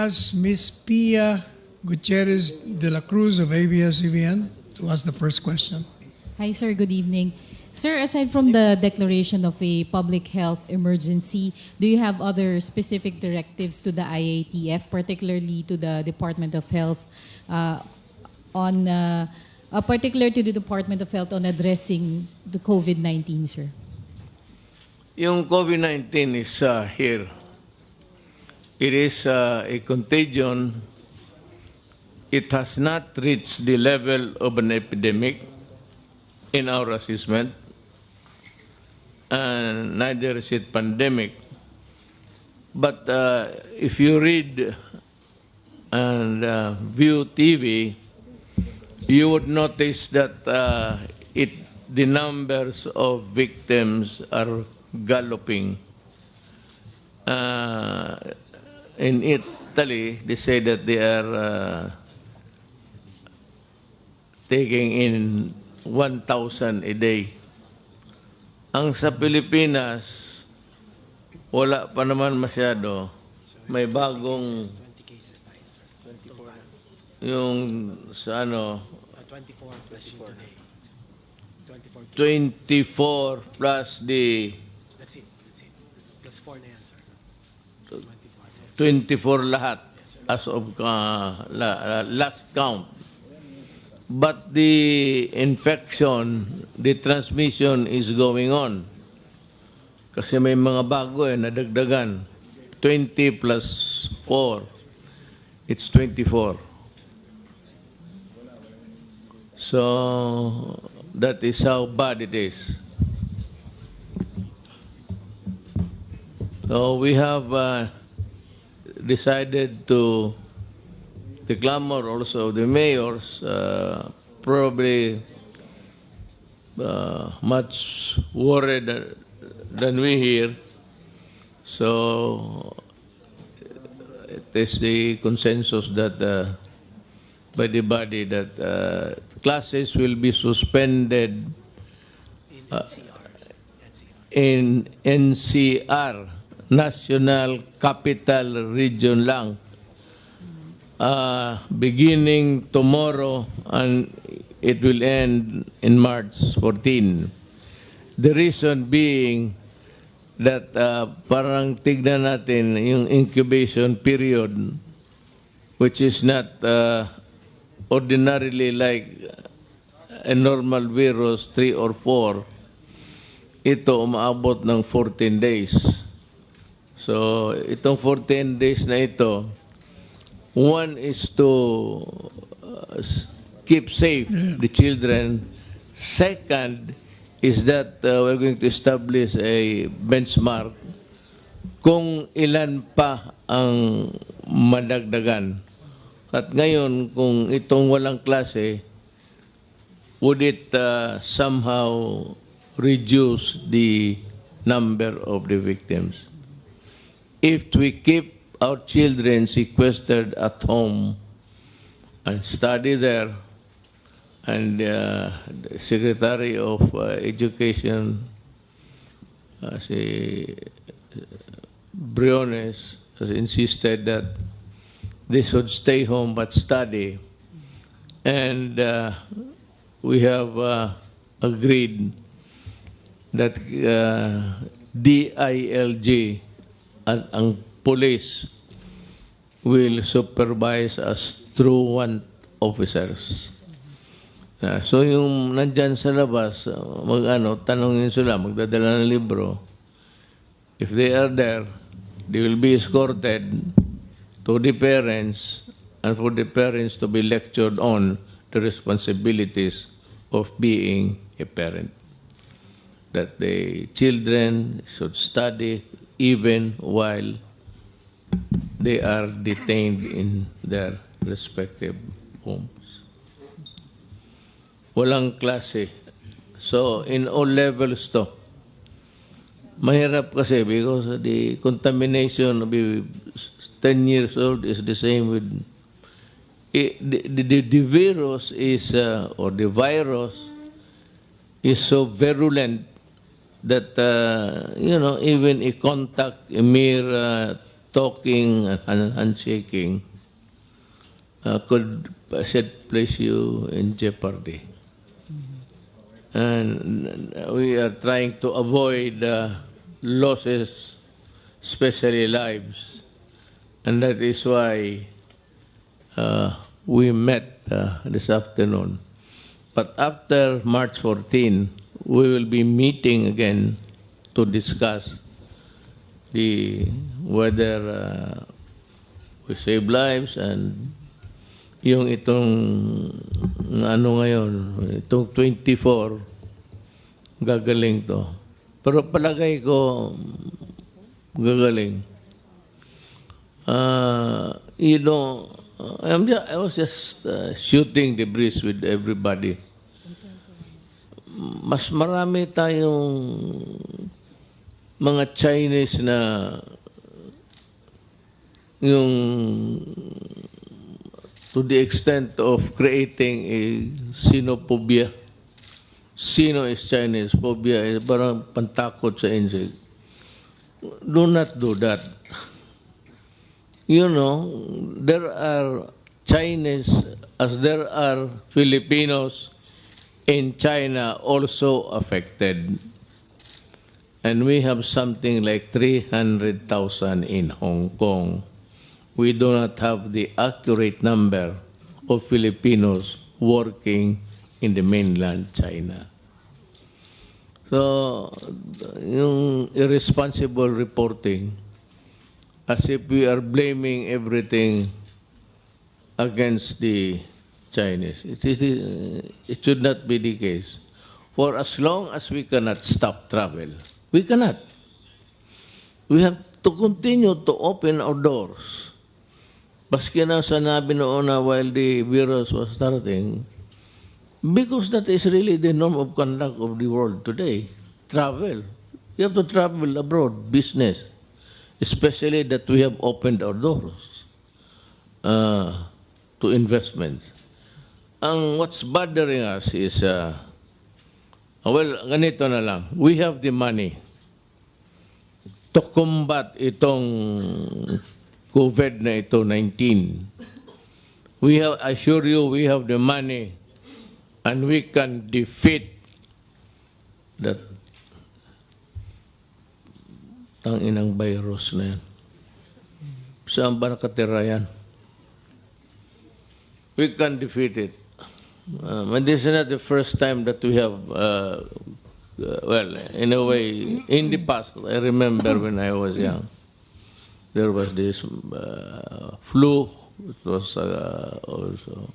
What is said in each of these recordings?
ask Ms. Pia Gutierrez de la Cruz of ABS-CBN to ask the first question. Hi, sir. Good evening. Sir, aside from the declaration of a public health emergency, do you have other specific directives to the IATF, particularly to the Department of Health, particular to the Department of Health on addressing the COVID-19, sir? Yung COVID-19 is here. It is a contagion. It has not reached the level of an epidemic in our assessment, and neither is it pandemic. But if you read and view TV, you would notice that the numbers of victims are galloping. In Italy, they say that they are taking in 1,000 a day. Ang sa Pilipinas, wala pa naman masyado. May bagong yung sa 24 plus the That's it. Plus 4 na yan, sir. 24 lahat as of last count. But the infection, the transmission is going on. Kasi may mga bago nadagdagan. 20 plus 4, it's 24. So that is how bad it is. So we have decided to the clamor also of the mayors, probably much worried than we here. So it is the consensus that by the body that classes will be suspended in NCR, National Capital Region lang, beginning tomorrow, and it will end in March 14. The reason being that parang tignan natin yung incubation period, which is not ordinarily like a normal virus, 3 or 4. Ito umaabot ng 14 days. So itong 14 days na ito, one is to keep safe the children. Second is that we're going to establish a benchmark kung ilan pa ang madagdagan. At ngayon, kung itong walang klase, would it somehow reduce the number of the victims? If we keep our children sequestered at home and study there, and the Secretary of Education, si Briones, has insisted that they should stay home but study. And we have agreed that DILG at ang police will supervise us through 1 officers. So yung nandyan sa labas, tanongin sila, magdadala ng libro. If they are there, they will be escorted to the parents, and for the parents to be lectured on the responsibilities of being a parent. That the children should study even while they are detained in their respective homes. Walang klase. So, in all levels to. Mahirap kasi because the contamination of 10 years old is the same with the virus is or the virus is so virulent that even a contact, a mere talking and handshaking could place you in jeopardy. And we are trying to avoid losses, especially lives. And that is why we met this afternoon. But after March 14, we will be meeting again to discuss whether we save lives and yung itong ano ngayon, itong 24, gagaling to. Pero palagay ko, gagaling. You know, I was just shooting the breeze with everybody. Mas marami tayong mga Chinese na yung to the extent of creating a sinophobia. Sino is Chinese, phobia is parang pantakot sa insect. Do not do that. You know, there are Chinese as there are Filipinos in China also affected. And we have something like 300,000 in Hong Kong. We do not have the accurate number of Filipinos working in the mainland China. So, yung irresponsible reporting, as if we are blaming everything against the Chinese. It should not be the case. For as long as we cannot stop travel, we cannot. We have to continue to open our doors. Baski na sanabi noon na while the virus was starting, because that is really the norm of conduct of the world today. Travel. You have to travel abroad, business. Especially that we have opened our doors to investments. What's bothering us is, well, ganito na lang. We have the money to combat itong COVID na ito, 19. I assure you, we have the money and we can defeat that tanginang virus na yan. Saan ba nakatira yan? We can defeat it. And this is not the first time that we have, well, in a way, in the past, I remember when I was young, there was this flu. It was also.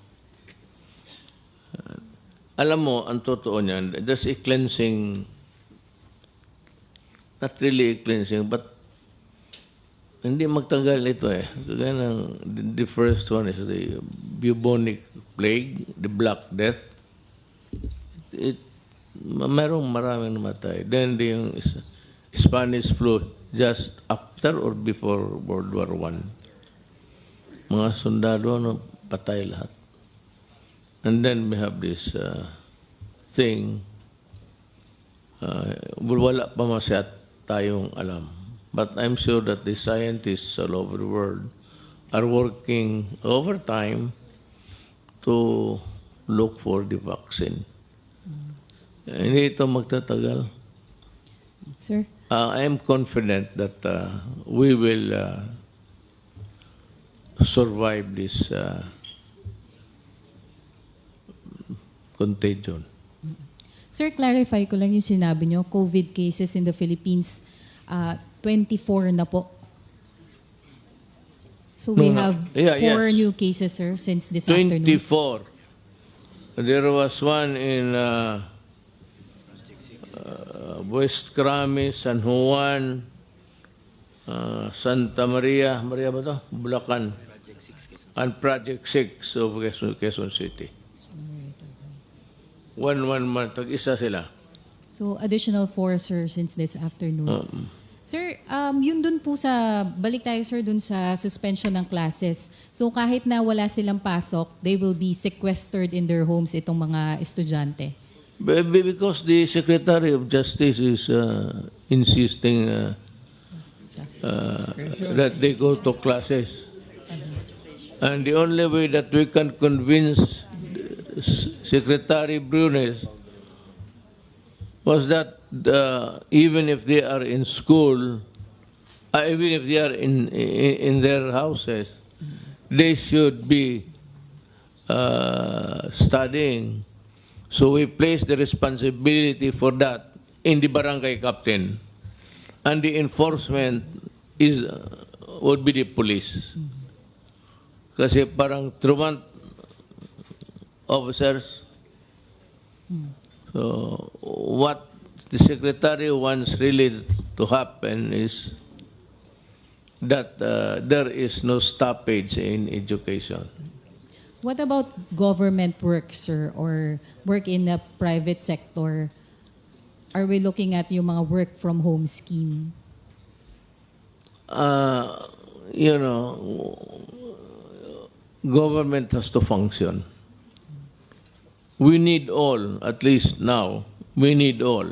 Alam mo, ang totoo niyan, there's a cleansing, not really a cleansing, but hindi magtagal ito eh. Kaya the first one is the bubonic plague, the Black Death. Merong maraming namatay. Then yung Spanish flu, just after or before World War I. Mga sundalo, patay lahat. And then we have this thing, wala pa masyat tayong alam. But I'm sure that the scientists all over the world are working overtime to look for the vaccine. Hindi ito magtatagal. Sir? I am confident that we will survive this contagion. Sir, clarify ko lang yung sinabi nyo, COVID cases in the Philippines, 24 na po. So we have 4 new cases, sir, since this 24. afternoon. There was one in West Kramis, San Juan, Santa Maria, Maria ba ito? Bulacan, and Project 6 of Quezon City. One month, tag-isa sila. So additional 4, sir, since this afternoon. Sir, yun dun po sa, balik tayo sir dun sa suspension ng classes. So kahit na wala silang pasok, they will be sequestered in their homes itong mga estudyante. Because the Secretary of Justice is insisting that they go to classes. And the only way that we can convince Secretary Brunes was that even if they are in school, even if they are in their houses, they should be studying. So we place the responsibility for that in the barangay captain, and the enforcement would be the police. Kasi parang truant officers. So what the secretary wants really to happen is that there is no stoppage in education. What about government work, sir, or work in the private sector? Are we looking at yung mga work from home scheme? You know, government has to function. We need all, at least now, we need all